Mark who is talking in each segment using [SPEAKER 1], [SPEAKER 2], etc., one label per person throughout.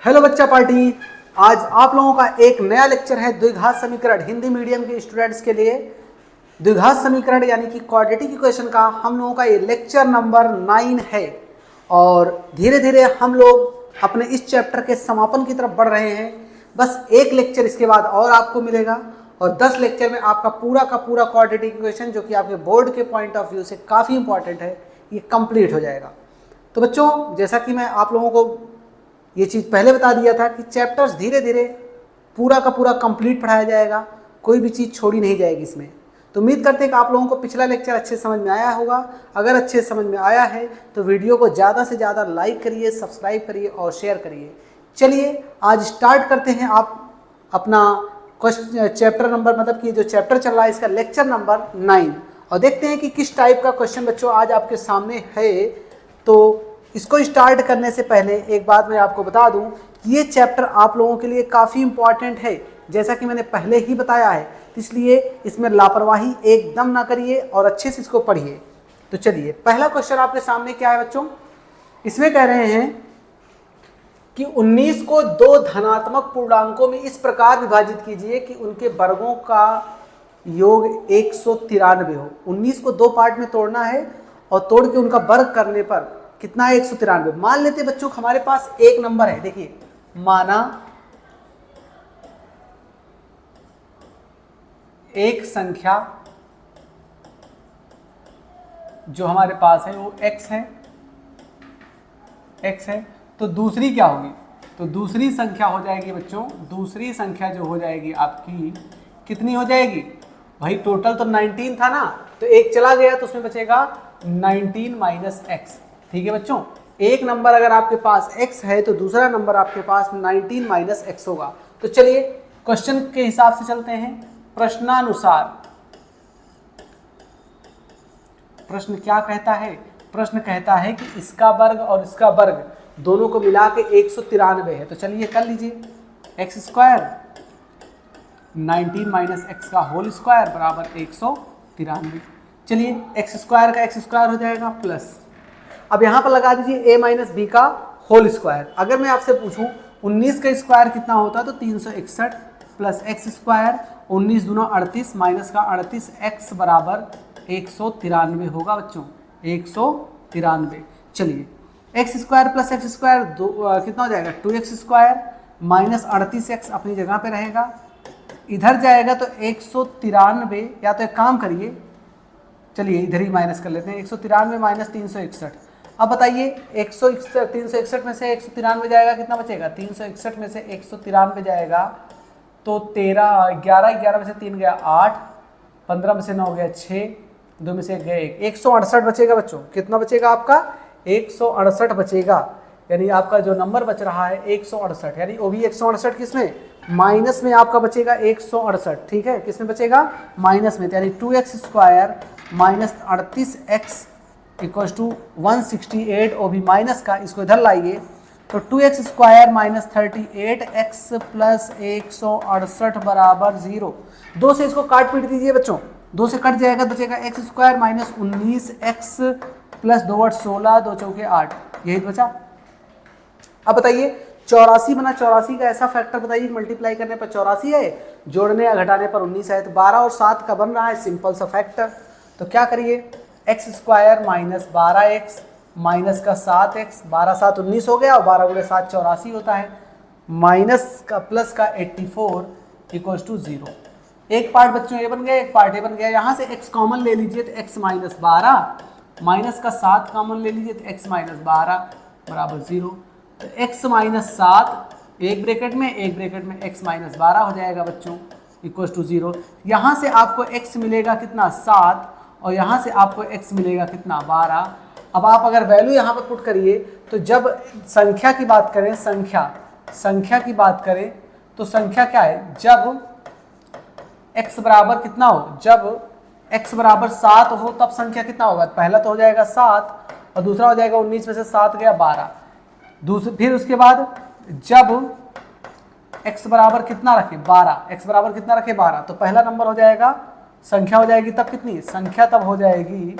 [SPEAKER 1] Hello बच्चा party. आज आप लोगों का एक नया लेक्चर है द्विघात समीकरण हिंदी मीडियम के स्टूडेंट्स के लिए। द्विघात समीकरण यानी कि क्वाड्रेटिक इक्वेशन का हम लोगों का ये लेक्चर नंबर 9 है और धीरे धीरे हम लोग अपने इस चैप्टर के समापन की तरफ बढ़ रहे हैं। बस एक लेक्चर इसके बाद और आपको मिलेगा और 10 लेक्चर में आपका पूरा का पूरा क्वाड्रेटिक इक्वेशन, जो कि आपके बोर्ड के पॉइंट ऑफ व्यू से काफ़ी इंपॉर्टेंट है, ये कंप्लीट हो जाएगा। तो बच्चों, जैसा कि मैं आप लोगों को ये चीज़ पहले बता दिया था कि चैप्टर्स धीरे धीरे पूरा का पूरा कंप्लीट पढ़ाया जाएगा, कोई भी चीज़ छोड़ी नहीं जाएगी इसमें। तो उम्मीद करते हैं कि आप लोगों को पिछला लेक्चर अच्छे समझ में आया होगा। अगर अच्छे समझ में आया है तो वीडियो को ज़्यादा से ज़्यादा लाइक करिए, सब्सक्राइब करिए और शेयर करिए। चलिए आज स्टार्ट करते हैं आप अपना क्वेश्चन चैप्टर नंबर, मतलब कि जो चैप्टर चल रहा है इसका लेक्चर नंबर 9, और देखते हैं कि किस टाइप का क्वेश्चन बच्चों आज आपके सामने है। तो इसको स्टार्ट करने से पहले एक बात मैं आपको बता दूं कि ये चैप्टर आप लोगों के लिए काफ़ी इंपॉर्टेंट है, जैसा कि मैंने पहले ही बताया है। इसलिए इसमें लापरवाही एकदम ना करिए और अच्छे से इसको पढ़िए। तो चलिए, पहला क्वेश्चन आपके सामने क्या है बच्चों। इसमें कह रहे हैं कि 19 को दो धनात्मक पूर्णांकों में इस प्रकार विभाजित कीजिए कि उनके वर्गों का योग 193 हो। 19 को दो पार्ट में तोड़ना है और तोड़ के उनका वर्ग करने पर कितना है 193। मान लेते बच्चों हमारे पास एक नंबर है, देखिए माना एक संख्या जो हमारे पास है वो x है, तो दूसरी क्या होगी, तो दूसरी संख्या हो जाएगी बच्चों, दूसरी संख्या जो हो जाएगी आपकी कितनी हो जाएगी भाई, टोटल तो 19 था ना, तो एक चला गया तो उसमें बचेगा 19 माइनस एक्स। ठीक है बच्चों, एक नंबर अगर आपके पास x है तो दूसरा नंबर आपके पास 19 माइनस एक्स होगा। तो चलिए क्वेश्चन के हिसाब से चलते हैं। प्रश्नानुसार प्रश्न क्या कहता है, प्रश्न कहता है कि इसका वर्ग और इसका वर्ग दोनों को मिला के 193 है। तो चलिए कर लीजिए, एक्स स्क्वायर 19 माइनस एक्स का होल स्क्वायर बराबर 193। चलिए एक्स स्क्वायर का एक्स स्क्वायर हो जाएगा प्लस, अब यहाँ पर लगा दीजिए a माइनस बी का होल स्क्वायर। अगर मैं आपसे पूछूं 19 का स्क्वायर कितना होता है तो 361 प्लस एक्स स्क्वायर 19 दूना 38 माइनस का 38 एक्स बराबर 193 होगा बच्चों, 193। चलिए x square plus x square कितना हो जाएगा 2x स्क्वायर माइनस 38x अपनी जगह पे रहेगा, इधर जाएगा तो 193। या तो एक काम करिए, चलिए इधर ही माइनस कर लेते हैं, 193 माइनस 361। अब बताइए 361 में से 193 जाएगा कितना बचेगा, 361 में से 193 जाएगा तो 13 11 में से 3 गया 8, 15 में से 9 गया 6, 2 में से 1 गया 1, 168 बचेगा बच्चों। कितना बचेगा आपका 168 बचेगा, यानी आपका जो नंबर बच रहा है 168, यानी वो भी 168 किसमें, माइनस में आपका बचेगा 168। ठीक है, किसमें बचेगा, माइनस में, यानी 2x square minus 38x equals to 168, वो भी माइनस का, इसको इधर लाइए तो 2x square minus 38x plus 168 बराबर 0। 2 से इसको काट पीट दीजिए बच्चों, 2 से कट जाएगा, बचेगा x square minus 19x plus 2 8 16, 2 चौके 8, यही बचा। अब बताइए 84 बना, 84 का ऐसा फैक्टर बताइए मल्टीप्लाई करने पर 84 है, जोड़ने या घटाने पर 19 है, तो 12 और 7 का बन रहा है सिंपल सा फैक्टर। तो क्या करिए, x square minus 12x minus का 7x, 12 7 19 हो गया और 12 गुणे 7 84 होता है, माइनस का प्लस का 84 इक्वल्स टू 0। एक पार्ट बच्चों ये बन गया, एक पार्ट ये बन गया। यहाँ से x कॉमन ले लीजिए तो x माइनस 12 माइनस का 7 कॉमन ले लीजिए तो x माइनस 12 बराबर 0। तो x माइनस 7 एक ब्रैकेट में, एक ब्रैकेट में x माइनस 12 हो जाएगा बच्चों इक्वल्स टू 0। यहाँ से आपको x मिलेगा कितना 7 और यहाँ से आपको x मिलेगा कितना 12। अब आप अगर वैल्यू यहाँ पर पुट करिए तो जब संख्या की बात करें, संख्या की बात करें तो संख्या क्या है, जब x बराबर कितना हो, जब x बराबर 7 हो तब संख्या कितना होगा, पहला तो हो जाएगा 7 और दूसरा हो जाएगा 19 में से 7 गया 12। फिर उसके बाद जब x बराबर कितना रखे 12, x बराबर कितना रखे 12, तो पहला नंबर हो जाएगा, संख्या हो जाएगी तब कितनी, संख्या तब हो जाएगी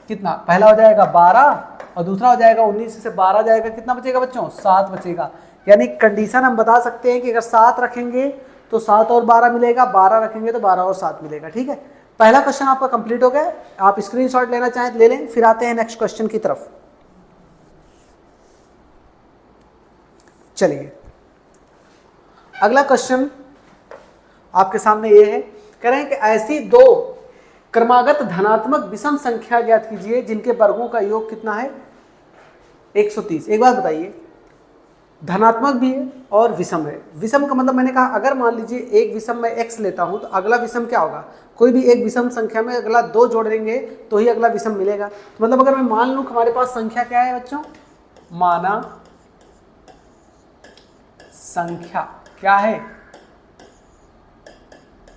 [SPEAKER 1] कितना, पहला हो जाएगा 12 और दूसरा हो जाएगा 19 से 12 जाएगा, कितना बचेगा बच्चों 7 बचेगा। यानी कंडीशन हम बता सकते हैं कि अगर 7 रखेंगे तो 7 और 12 मिलेगा, 12 रखेंगे तो 12 और 7 मिलेगा। ठीक है, पहला क्वेश्चन आपका कंप्लीट हो गया। आप स्क्रीनशॉट लेना चाहें तो ले लें। फिर आते हैं नेक्स्ट क्वेश्चन की तरफ। चलिए अगला क्वेश्चन आपके सामने ये है, कह रहे हैं कि ऐसी दो क्रमागत धनात्मक विषम संख्या ज्ञात कीजिए जिनके वर्गों का योग कितना है 130। एक बात बताइए, धनात्मक भी है और विषम है। विषम का मतलब मैंने कहा अगर मान लीजिए एक विषम में x लेता हूं तो अगला विषम क्या होगा, कोई भी एक विषम संख्या में अगला 2 जोड़ेंगे तो ही अगला विषम मिलेगा। तो मतलब अगर मैं मान लूं हमारे पास संख्या क्या है बच्चों, माना संख्या क्या है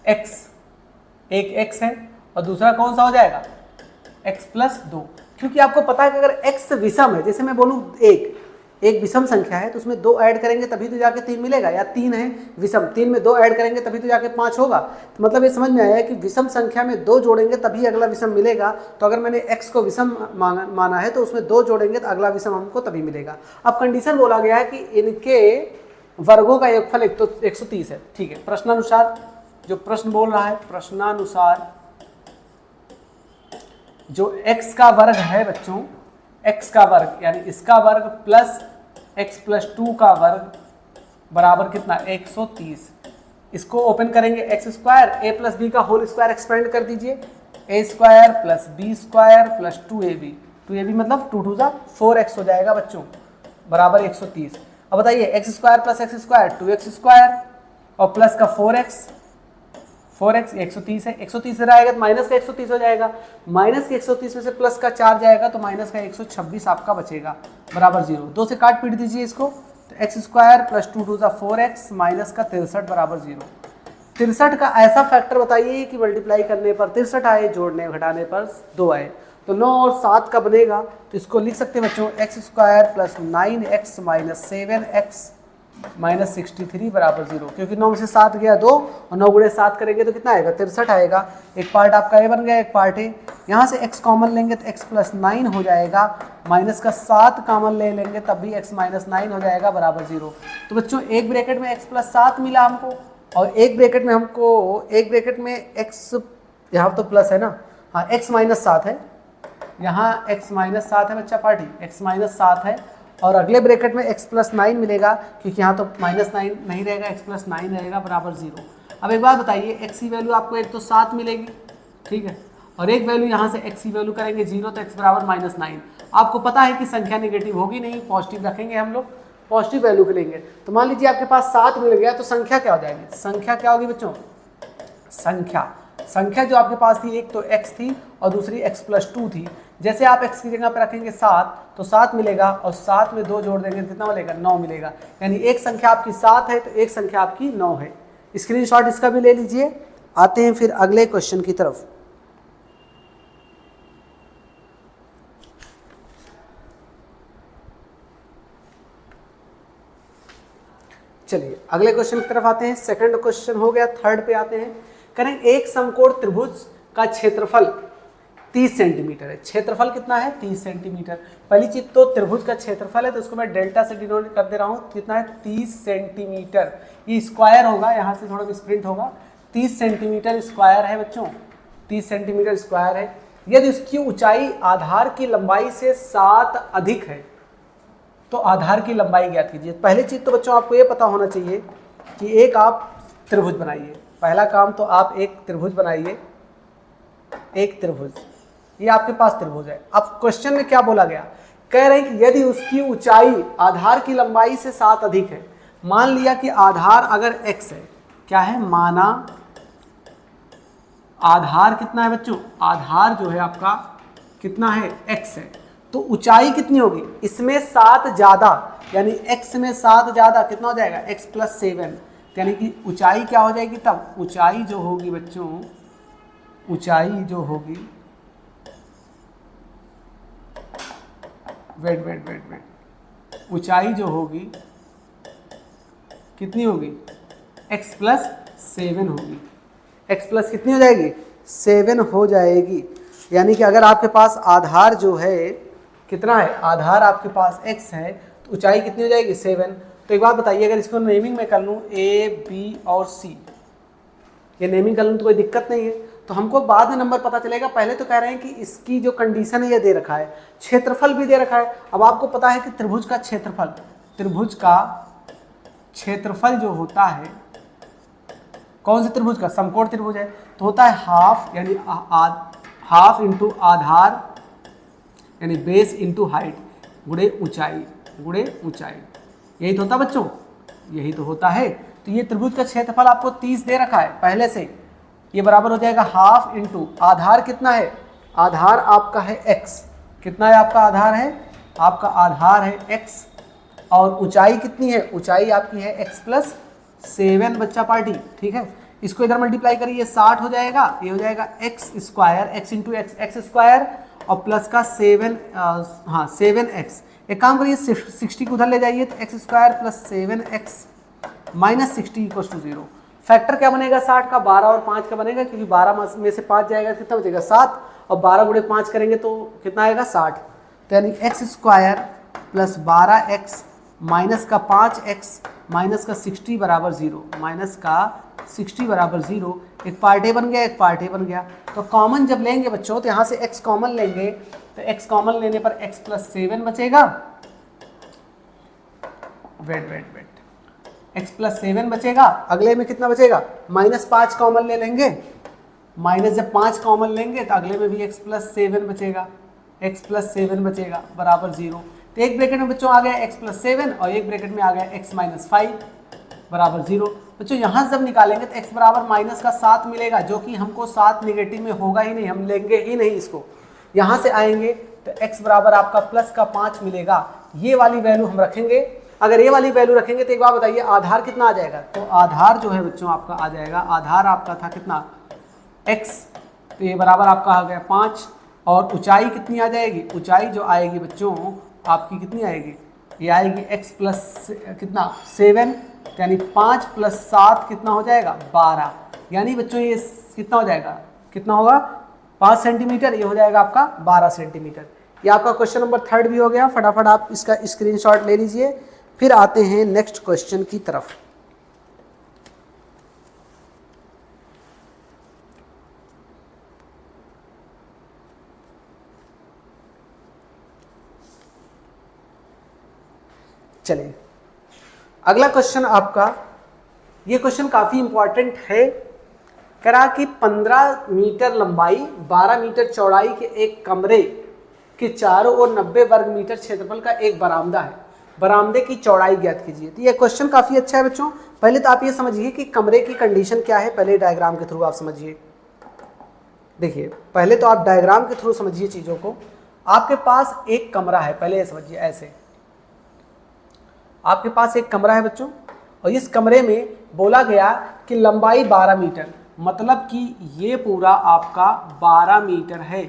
[SPEAKER 1] x, एक x है और दूसरा कौन सा हो जाएगा x+2, क्योंकि आपको पता है कि अगर x विषम है, जैसे मैं बोलूं एक विषम संख्या है तो उसमें 2 ऐड करेंगे तभी तो जाके 3 मिलेगा, या 3 है विषम, 3 में 2 ऐड करेंगे तभी तो जाके 5 होगा। तो मतलब ये समझ में आया कि विषम संख्या में 2 जोड़ेंगे तभी अगला विषम मिलेगा। तो अगर मैंने x को विषम माना है तो उसमें 2 जोड़ेंगे तो अगला विषम हमको तभी मिलेगा। अब कंडीशन बोला गया है कि इनके वर्गों का योगफल तो 130 है। ठीक है, प्रश्नानुसार जो प्रश्न बोल रहा है, प्रश्नानुसार जो x का वर्ग है बच्चों, x का वर्ग यानी इसका वर्ग प्लस x+2 का वर्ग बराबर कितना 130। इसको ओपन करेंगे x² a+b का होल स्क्वायर एक्सपेंड कर दीजिए, a² + b² + 2ab मतलब 2 2 4x हो जाएगा बच्चों बराबर 130। अब बताइए x² + x² 2x² और प्लस का 4x 130 है, 130 से आएगा तो माइनस का 130 हो जाएगा, माइनस के 130 में से प्लस का 4 जाएगा तो माइनस का 126 आपका बचेगा बराबर 0। 2 से काट पीट दीजिए इसको, तो x² + 2 2 4x माइनस का 63 बराबर 0। 63 का ऐसा फैक्टर बताइए कि मल्टीप्लाई करने पर 63 आए, जोड़ने घटाने पर 2 आए। तो 9 और 7 का बनेगा, तो इसको लिख सकते हैं बच्चों x² + 9x - 7x - 63 बराबर 0, क्योंकि 9 में से 7 गया 2 और 9 गुणे 7 करेंगे तो कितना आएगा 63 आएगा। एक पार्ट आपका ए बन गया, एक पार्ट ए। यहाँ से x कॉमन लेंगे तो x + 9 हो जाएगा, माइनस का 7 कॉमन ले लेंगे तब भी x - 9 हो जाएगा बराबर 0। तो बच्चों एक ब्रैकेट में x + 7 मिला हमको और एक ब्रैकेट में x, यहाँ तो प्लस है ना, हाँ x - 7 है, यहाँ x - 7 है बच्चा पार्टी, x - 7 है और अगले ब्रैकेट में x + 9 मिलेगा, क्योंकि यहाँ तो -9 नहीं रहेगा, x + 9 रहेगा बराबर 0। अब एक बात बताइए, x की वैल्यू आपको एक तो 7 मिलेगी, ठीक है, और एक वैल्यू यहाँ से x की वैल्यू करेंगे 0 तो x बराबर -9। आपको पता है कि संख्या नेगेटिव होगी नहीं, पॉजिटिव रखेंगे हम लोग, पॉजिटिव वैल्यू के लेंगे। तो मान लीजिए आपके पास 7 मिल गया तो संख्या क्या हो जाएगी, संख्या क्या होगी बच्चों, संख्या जो आपके पास थी एक तो x थी और दूसरी x+2 थी। जैसे आप x की जगह पर रखेंगे 7 तो 7 मिलेगा और 7 में 2 जोड़ देंगे कितना मिलेगा 9 मिलेगा, यानी एक संख्या आपकी 7 है तो एक संख्या आपकी 9 है। स्क्रीनशॉट इसका भी ले लीजिए। आते हैं फिर अगले क्वेश्चन की तरफ। चलिए अगले क्वेश्चन की तरफ आते हैं। सेकंड क्वेश्चन हो गया, थर्ड पे आते हैं। करें एक समकोण त्रिभुज का क्षेत्रफल 30 सेंटीमीटर है। क्षेत्रफल कितना है 30 सेंटीमीटर। पहली चीज तो त्रिभुज का क्षेत्रफल है तो उसको मैं डेल्टा से डिनोट कर दे रहा हूँ, कितना है 30 सेंटीमीटर। ये स्क्वायर होगा, यहाँ से थोड़ा मिसप्रिंट होगा, 30 सेंटीमीटर स्क्वायर है बच्चों, 30 सेंटीमीटर स्क्वायर है। यदि उसकी ऊंचाई आधार की लंबाई से 7 अधिक है तो आधार की लंबाई ज्ञात कीजिए। पहली चीज तो बच्चों आपको ये पता होना चाहिए कि एक आप त्रिभुज बनाइए। पहला काम तो आप एक त्रिभुज बनाइए, एक त्रिभुज, ये आपके पास त्रिभुज है। अब क्वेश्चन में क्या बोला गया, कह रहे हैं कि यदि उसकी ऊंचाई आधार की लंबाई से 7 अधिक है। मान लिया कि आधार अगर x है, क्या है, माना आधार कितना है बच्चों, आधार जो है आपका कितना है x है, तो ऊंचाई कितनी होगी, इसमें 7 ज्यादा, यानी x में 7 ज्यादा कितना हो जाएगा x + 7, यानी कि ऊंचाई क्या हो जाएगी तब, ऊंचाई जो होगी बच्चों, ऊंचाई जो होगी, वेट, ऊंचाई जो होगी कितनी होगी x + 7 होगी। x प्लस कितनी हो जाएगी 7 हो जाएगी। यानी कि अगर आपके पास आधार जो है कितना है, आधार आपके पास x है तो ऊंचाई कितनी हो जाएगी 7। तो एक बात बताइए, अगर इसको नेमिंग में कर लूँ A, B और C, ये नेमिंग कर लूँ तो कोई दिक्कत नहीं है, तो हमको बाद में नंबर पता चलेगा। पहले तो कह रहे हैं कि इसकी जो कंडीशन है ये दे रखा है, क्षेत्रफल भी दे रखा है। अब आपको पता है कि त्रिभुज का क्षेत्रफल जो होता है, कौन से त्रिभुज का, समकोण त्रिभुज है, तो होता है हाफ, यानी हाफ इंटू आधार यानी बेस इंटू हाइट गुणे ऊंचाई, यही तो होता है बच्चों, यही तो होता है। तो ये त्रिभुज का क्षेत्रफल आपको 30 दे रखा है पहले से, ये बराबर हो जाएगा हाफ इंटू आधार कितना है, आधार आपका है x, कितना है आपका आधार है, आपका आधार है x, और ऊंचाई कितनी है, ऊंचाई आपकी है x प्लस 7 बच्चा पार्टी, ठीक है। इसको इधर मल्टीप्लाई करिए 60 हो जाएगा, ये हो जाएगा x square, x into x square और प्लस का 7x। एक काम करिए 60 को उधर ले जाइए, तो x square plus 7x minus 60 equals to 0। Factor क्या बनेगा 60 का, 12 और 5 का बनेगा, क्योंकि 12 में से 5 जाएगा कितना बचेगा 7, और 12 गुणे 5 करेंगे तो कितना आएगा 60। तो यानी x square plus 12x minus का 5x माइनस का 60 बराबर 0, माइनस का 60 बराबर 0। एक पार्ट ए बन गया, एक पार्ट ए बन गया। तो कॉमन जब लेंगे बच्चों, तो यहाँ से x कॉमन लेंगे, तो x कॉमन लेने पर x प्लस 7 बचेगा, वेट x प्लस 7 बचेगा। अगले में कितना बचेगा, माइनस 5 कॉमन ले लेंगे, माइनस जब 5 कॉमन लेंगे तो अगले में भी x प्लस 7 बचेगा, x प्लस 7 बचेगा बराबर 0। तो एक ब्रैकेट में बच्चों आ गया x प्लस 7 और एक ब्रैकेट में आ गया x माइनस 5 बराबर 0। बच्चों यहाँ से जब निकालेंगे तो x बराबर माइनस का 7 मिलेगा, जो कि हमको 7 नेगेटिव में होगा ही नहीं, हम लेंगे ही नहीं इसको। यहाँ से आएंगे तो x बराबर आपका प्लस का 5 मिलेगा, ये वाली वैल्यू हम रखेंगे। अगर ये वाली वैल्यू रखेंगे तो एक बार बताइए आधार कितना आ जाएगा, तो आधार जो है बच्चों आपका आ जाएगा, आधार आपका था कितना x, तो ये बराबर आपका आ गया 5, और ऊंचाई कितनी आ जाएगी, ऊंचाई जो आएगी बच्चों आपकी कितनी आएगी, ये आएगी x प्लस कितना 7, यानी 5 प्लस 7 कितना हो जाएगा 12, यानी बच्चों ये कितना हो जाएगा, कितना होगा 5 सेंटीमीटर, ये हो जाएगा आपका 12 सेंटीमीटर। ये आपका क्वेश्चन नंबर 3 भी हो गया। फटाफट आप इसका स्क्रीनशॉट ले लीजिए, फिर आते हैं नेक्स्ट क्वेश्चन की तरफ। चलिए अगला क्वेश्चन आपका, ये क्वेश्चन काफी इंपॉर्टेंट है। कह रहा कि 15 मीटर लंबाई 12 मीटर चौड़ाई के एक कमरे के चारों ओर 90 वर्ग मीटर क्षेत्रफल का एक बरामदा है, बरामदे की चौड़ाई ज्ञात कीजिए। तो ये क्वेश्चन काफी अच्छा है बच्चों। पहले तो आप ये समझिए कि कमरे की कंडीशन क्या है, पहले डायग्राम के थ्रू आप समझिए। देखिए पहले तो आप डायग्राम के थ्रू समझिए चीजों को। आपके पास एक कमरा है, पहले समझिए ऐसे, आपके पास एक कमरा है बच्चों, और इस कमरे में बोला गया कि लंबाई 12 मीटर, मतलब कि ये पूरा आपका 12 मीटर है,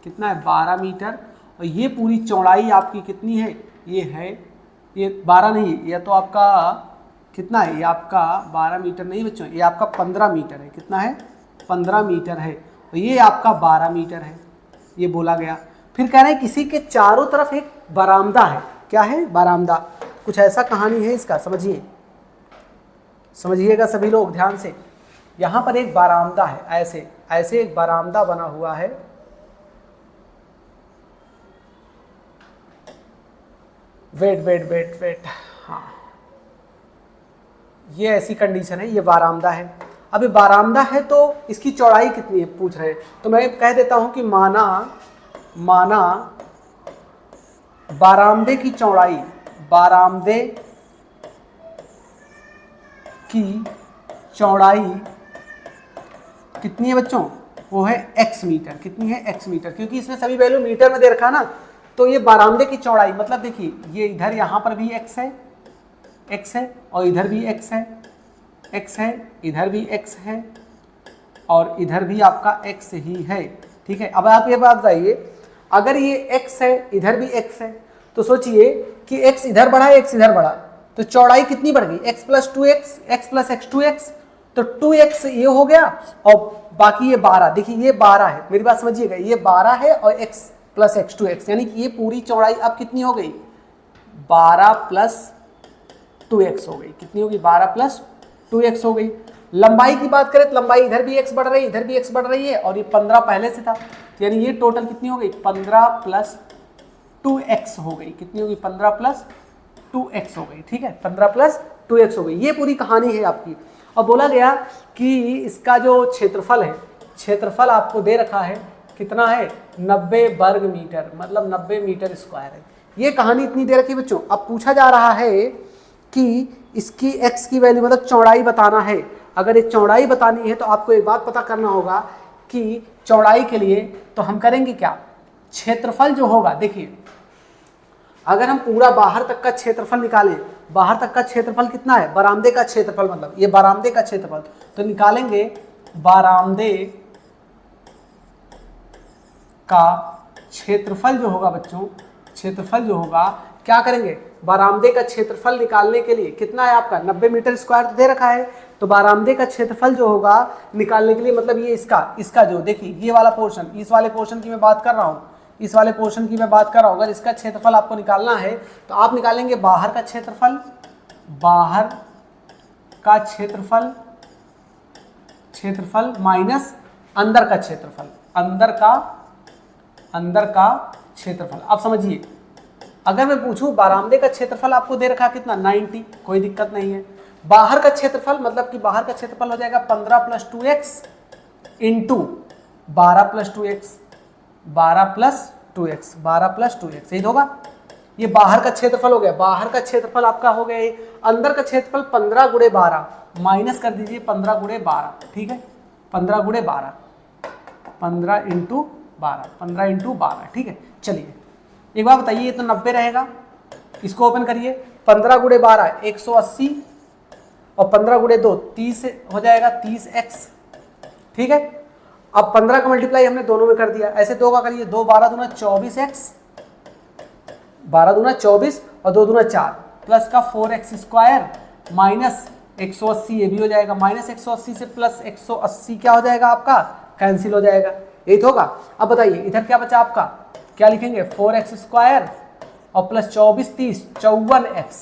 [SPEAKER 1] कितना है 12 मीटर, और ये पूरी चौड़ाई आपकी कितनी है, ये है, ये 12 नहीं, ये तो आपका कितना है, ये आपका 12 मीटर नहीं बच्चों, ये आपका 15 मीटर है, कितना है 15 मीटर है, और ये आपका 12 मीटर है, ये बोला गया। फिर कह रहे हैं किसी के चारों तरफ एक बरामदा है, क्या है बरामदा, कुछ ऐसा कहानी है इसका, समझिए, समझिएगा सभी लोग ध्यान से। यहाँ पर एक बरामदा है, ऐसे ऐसे एक बरामदा बना हुआ है, वेट, हाँ ये ऐसी कंडीशन है, ये बारामदा है। अब ये बारामदा है तो इसकी चौड़ाई कितनी है पूछ रहे हैं, तो मैं कह देता हूं कि माना बारामदे की चौड़ाई, बारामदे की चौड़ाई कितनी है बच्चों, वो है x मीटर, कितनी है x मीटर, क्योंकि इसमें सभी वैल्यू मीटर में दे रखा ना। तो ये बारामदे की चौड़ाई मतलब देखिए, ये इधर यहाँ पर भी x है और इधर भी x है, इधर भी x है और इधर भी आपका x ही है, ठीक है। अब आप ये बात बताइए, अगर ये x है इधर भी x है, तो सोचिए कि x इधर बढ़ा x इधर बढ़ा, तो चौड़ाई कितनी बढ़ गई, x plus 2x, x plus x 2x, तो 2x ये हो गया और बाकी ये 12, देखिए ये 12 है, मेरी बात समझिएगा, ये 12 है और x प्लस x 2x, यानी कि ये पूरी चौड़ाई अब कितनी हो गई 12 प्लस 2x हो गई। कितनी होगी? 12 प्लस 2x हो गई। लंबाई की बात करें तो लंबाई इधर भी x बढ़ रही है, इधर भी x बढ़ रही है, और ये 15 पहले से था, यानी ये टोटल कितनी हो गई? 15 प्लस 2x हो गई। कितनी होगी? 15 प्लस 2x हो गई। ठीक है, 15 प्लस 2x हो गई। ये पूरी कहानी है आपकी। और बोला गया कि इसका जो क्षेत्रफल है, क्षेत्रफल आपको दे रखा है कितना है? 90 वर्ग मीटर, मतलब 90 मीटर स्क्वायर है। ये कहानी इतनी दे रखी बच्चों। अब पूछा जा रहा है कि इसकी x की वैल्यू, मतलब चौड़ाई बताना है। अगर ये चौड़ाई बतानी है तो आपको एक बात पता करना होगा कि चौड़ाई के लिए तो हम करेंगे क्या? क्षेत्रफल जो होगा, देखिए अगर हम पूरा बाहर तक का क्षेत्रफल निकालें, बाहर तक का क्षेत्रफल कितना है? बरामदे का क्षेत्रफल, मतलब ये बरामदे का क्षेत्रफल, तो निकालेंगे बरामदे का क्षेत्रफल जो होगा बच्चों, क्षेत्रफल जो होगा, क्या करेंगे? बरामदे का क्षेत्रफल निकालने के लिए कितना है आपका? 90 मीटर स्क्वायर तो दे रखा है, तो बरामदे का क्षेत्रफल जो होगा निकालने के लिए, मतलब ये इसका जो देखिए ये वाला पोर्शन, इस वाले पोर्शन की मैं बात कर रहा हूँ, इस वाले पोर्शन की मैं बात कर रहा हूँ। अगर इसका क्षेत्रफल आपको निकालना है तो आप निकालेंगे बाहर का क्षेत्रफल, बाहर का क्षेत्रफल माइनस अंदर का क्षेत्रफल, अंदर का क्षेत्रफल। अब समझिए, अगर मैं पूछूं बरामदे का क्षेत्रफल आपको दे रखा कितना? 90, कोई दिक्कत नहीं है। बाहर का क्षेत्रफल, मतलब कि बाहर का क्षेत्रफल हो जाएगा 15 plus 2x into 12 plus 2x, 12 plus 2x, 12 plus 2x, यही होगा। ये बाहर का क्षेत्रफल हो गया। बाहर का क्षेत्रफल आपका हो गया। अंदर का क्षेत्रफल 15 गुणे 12 माइनस कर दीजिए 15 गुणे 12, ठीक है, 15 गुणे 12, 15 इंटू 12, 15 इंटू 12, ठीक है। चलिए एक बार बताइए, ये तो 90 रहेगा, इसको ओपन करिए, 15 गुणे 12 180, और 15 गुणे 2 30 हो जाएगा, 30x, ठीक है। अब 15 का मल्टीप्लाई हमने दोनों में कर दिया, ऐसे 2 का करिए, 2 12 दूना 24x, 12 दूना 24 और 2 दूना 4, प्लस का 4x स्क्वायर माइनस 180, ये भी हो जाएगा, माइनस 180 से प्लस 180 क्या हो जाएगा आपका? कैंसिल हो जाएगा, यही तो होगा। अब बताइए इधर क्या बचा आपका? क्या लिखेंगे? 4x स्क्वायर और प्लस 24 30 54x,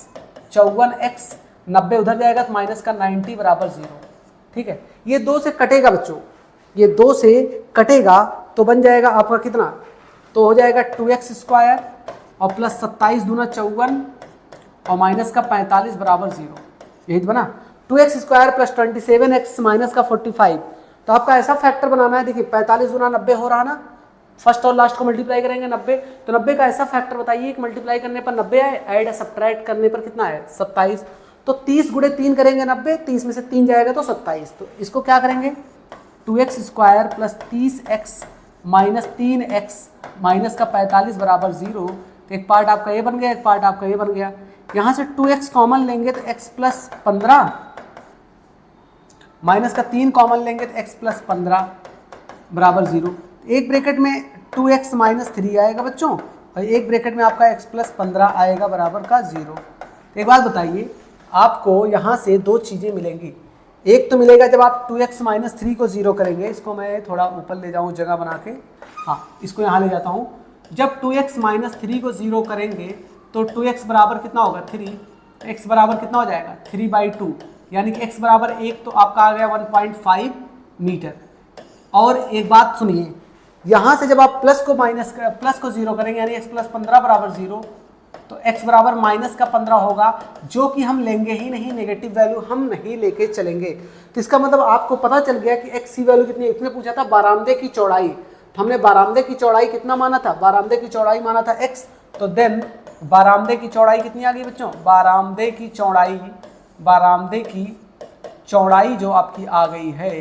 [SPEAKER 1] 54x, 90 उधर जाएगा तो माइनस का 90 बराबर 0, ठीक है। ये 2 से कटेगा बच्चों, ये 2 से कटेगा तो बन जाएगा आपका कितना? तो हो जाएगा 2x स्क्वायर और प्लस 27 दूना 54 और माइनस का 45 बराबर 0, यही तो बना। 2x square plus 27x minus का 45, तो आपका ऐसा फैक्टर बनाना है। देखिए 45 दूना 90 हो रहा ना, फर्स्ट और लास्ट को मल्टीप्लाई करेंगे 90, तो 90 का ऐसा फैक्टर बताइए कि मल्टीप्लाई करने पर 90 आए, ऐड सब्ट्रैक्ट करने पर कितना है? 27। तो 30 गुणे 3 करेंगे 90, 30 में से 3 जाएगा तो 27। तो इसको क्या करेंगे? 2x square plus 30x minus 3x minus का 45 बराबर 0। तो एक पार्ट आपका ये बन गया, एक पार्ट आपका ये बन गया। यहाँ से 2x कॉमन लेंगे तो x प्लस 15 माइनस का 3 कॉमन लेंगे तो x प्लस 15 बराबर 0। एक ब्रैकेट में 2x माइनस 3 आएगा बच्चों, और एक ब्रैकेट में आपका x प्लस 15 आएगा बराबर का 0। एक बात बताइए, आपको यहाँ से 2 चीज़ें मिलेंगी। एक तो मिलेगा जब आप 2x माइनस 3 को 0 करेंगे, इसको मैं थोड़ा ऊपर ले जाऊँ जगह बना के, हाँ इसको यहाँ ले जाता हूँ। जब 2x माइनस 3 को 0 करेंगे तो 2x बराबर कितना होगा? 3, x बराबर कितना हो जाएगा? 3/2, यानी कि x बराबर 1, तो आपका आ गया 1.5 मीटर। और एक बात सुनिए, यहाँ से जब आप प्लस को 0 करेंगे, यानी x प्लस 15 बराबर 0, तो x बराबर माइनस का 15 होगा, जो कि हम लेंगे ही नहीं, नेगेटिव वैल्यू हम नहीं लेके चलेंगे। तो इसका मतलब आपको पता चल गया कि x की वैल्यू कितनी है। इसने पूछा था बारामदे की चौड़ाई, तो हमने बारामदे की चौड़ाई कितना माना था? बारामदे की चौड़ाई माना था x, तो देन बारामदे की चौड़ाई कितनी आ गई बच्चों? बारामदे की चौड़ाई जो आपकी आ गई है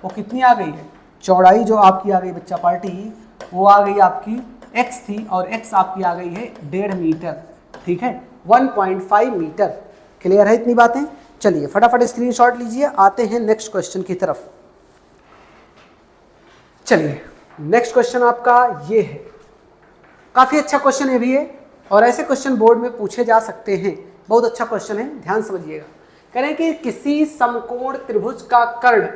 [SPEAKER 1] वो कितनी आ गई है? चौड़ाई जो आपकी आ गई बच्चा पार्टी, वो आ गई आपकी x थी, और x आपकी आ गई है 1.5 मीटर, ठीक है, 1.5 मीटर। क्लियर है इतनी बातें? चलिए फटाफट स्क्रीनशॉट लीजिए, आते हैं नेक्स्ट क्वेश्चन की तरफ। चलिए नेक्स्ट क्वेश्चन आपका ये है, काफ़ी अच्छा क्वेश्चन है भी है, और ऐसे क्वेश्चन बोर्ड में पूछे जा सकते हैं। बहुत अच्छा क्वेश्चन है, ध्यान समझिएगा। कह रहे हैं कि किसी समकोण त्रिभुज का कर्ण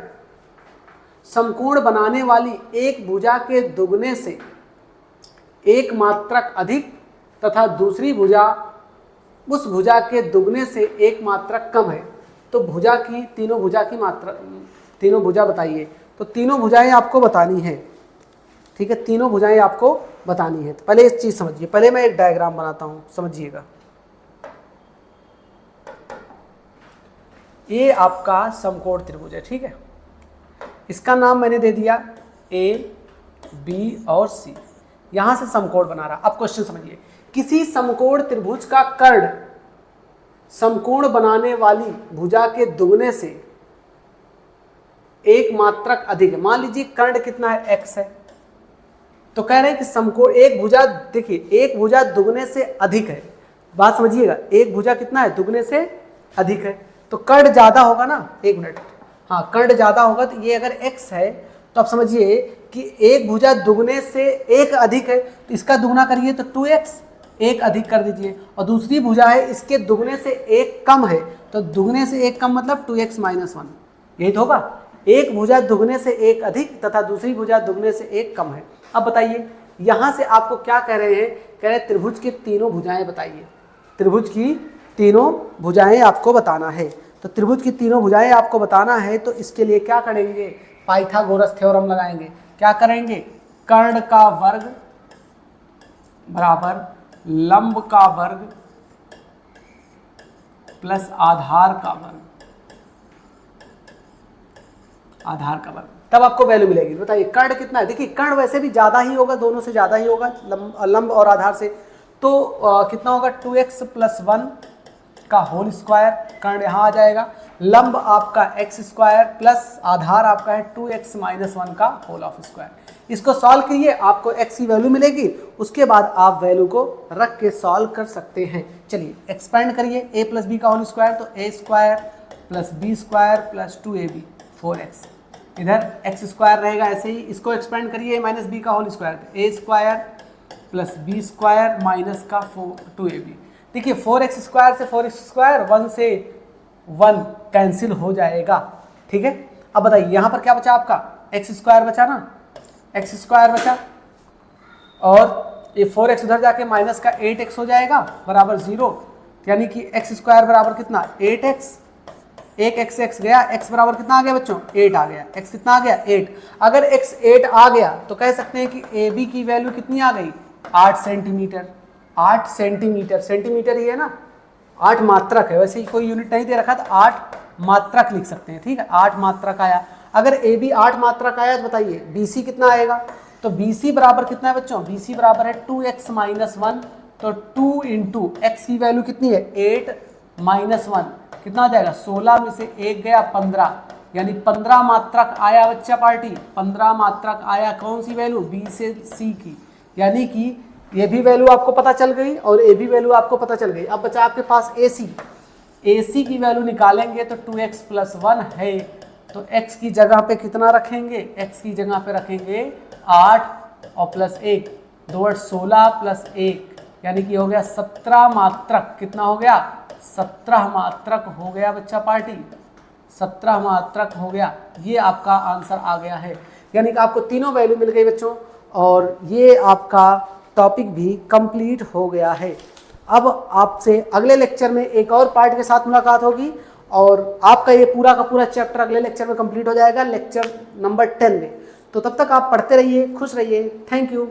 [SPEAKER 1] समकोण बनाने वाली एक भुजा के दुगने से एक मात्रक अधिक तथा दूसरी भुजा उस भुजा के दुगने से एक मात्रक कम है। तो भुजा की तीनों भुजा की मात्रा, तीनों भुजा बताइए। तो तीनों भुजाएं आपको बतानी है, ठीक है, तीनों भुजाएं आपको बतानी है। तो पहले इस चीज समझिए, पहले मैं एक डायग्राम बनाता हूं, समझिएगा। ये आपका समकोण त्रिभुज है, ठीक है। इसका नाम मैंने दे दिया ए, बी और सी। यहां से समकोण बना रहा। अब क्वेश्चन समझिए, किसी समकोण त्रिभुज का कर्ण समकोण बनाने वाली भुजा के दुगने से एक मात्रक अधिक है। मान लीजिए कर्ण कितना है, x है, तो कह रहे हैं कि समकोण एक भुजा, देखिए एक भुजा दुगने से अधिक है। बात समझिएगा, एक भुजा कितना है, दुगने से अधिक है, तो कर्ण ज्यादा होगा ना। एक मिनट, हाँ कर्ण ज्यादा होगा। तो ये अगर x है तो आप समझिए कि एक भुजा दुगने से एक अधिक है, तो इसका दुगना करिए तो 2x, एक अधिक कर दीजिए। और दूसरी भुजा है इसके दुगने से एक कम है, तो दुगने से एक कम मतलब 2x - 1, यही तो होगा। एक भुजा दुगने से एक अधिक तथा दूसरी भुजा दुगने से एक कम है। अब बताइए यहां से आपको क्या कह रहे हैं, कह रहे हैं त्रिभुज की तीनों भुजाएं बताइए। त्रिभुज की तीनों भुजाएं आपको बताना है। तो त्रिभुज की तीनों भुजाएं आपको बताना है, तो इसके लिए क्या करेंगे, पाइथागोरस थ्योरम लगाएंगे। क्या करेंगे, कर्ण का वर्ग बराबर लंब का वर्ग प्लस आधार का वर्ग, आधार का वर्ग, तब आपको वैल्यू मिलेगी। बताइए कर्ण कितना है। देखिए कर्ण वैसे भी ज्यादा ही होगा, दोनों से ज्यादा ही होगा, लंब और आधार से। तो कितना होगा, 2x + 1 का होल स्क्वायर, कर्ण यहाँ आ जाएगा। लंब आपका x स्क्वायर प्लस आधार आपका है 2x - 1 का होल ऑफ स्क्वायर। इसको सॉल्व कीजिए, आपको x की वैल्यू मिलेगी। उसके बाद आप वैल्यू को रख के सॉल्व कर सकते हैं। चलिए एक्सपेंड करिए, a + b का होल स्क्वायर, तो a² + b² + 2ab 4x। इधर x स्क्वायर रहेगा ऐसे ही, इसको एक्सपेंड करिए, -b का होल स्क्वायर, a² + b² - का 2ab। देखिए 4x² से 4x², 1 से 1 कैंसिल हो जाएगा, ठीक है। अब बताइए यहाँ पर क्या बचा आपका, x² बचा ना, x² बचा, और ये 4x उधर जाके माइनस का 8x हो जाएगा बराबर 0। यानी कि x² बराबर कितना, 8x, एक x से x गया, x बराबर कितना आ गया बच्चों, 8 आ गया। x कितना आ गया, 8। अगर x 8 आ गया तो कह सकते हैं कि AB की वैल्यू कितनी आ गई, 8 सेंटीमीटर। 8 सेंटीमीटर, सेंटीमीटर ही है ना, 8 मात्रक है, वैसे ही कोई यूनिट नहीं दे रखा, तो 8 मात्रक लिख सकते हैं, ठीक है। 8 मात्रक आया। अगर AB 8 मात्रक आया तो बताइए BC कितना आएगा। तो BC बराबर कितना है बच्चों, BC बराबर है 2x - 1, तो 2 × x की वैल्यू कितनी है, 8 - 1 कितना आ जाएगा, 16 में से 1 गया 15, यानी 15 मात्रक आया बच्चा पार्टी, 15 मात्रक आया। कौन सी वैल्यू, बी से सी की। यानी कि ये भी वैल्यू आपको पता चल गई और ए भी वैल्यू आपको पता चल गई। अब बचा आपके पास AC। AC की वैल्यू निकालेंगे तो 2x + 1 है, तो x की जगह पे कितना रखेंगे, x की जगह पे रखेंगे 8 और +1, 2 8 16 + 1, यानी कि हो गया 17 मात्रक। कितना हो गया, 17 मात्रक हो गया बच्चा पार्टी, 17 मात्रक हो गया। ये आपका आंसर आ गया है, यानी कि आपको तीनों वैल्यू मिल गई बच्चों, और ये आपका टॉपिक भी कंप्लीट हो गया है। अब आपसे अगले लेक्चर में एक और पार्ट के साथ मुलाकात होगी, और आपका ये पूरा का पूरा चैप्टर अगले लेक्चर में कंप्लीट हो जाएगा, लेक्चर नंबर 10 में। तो तब तक आप पढ़ते रहिए, खुश रहिए। Thank you.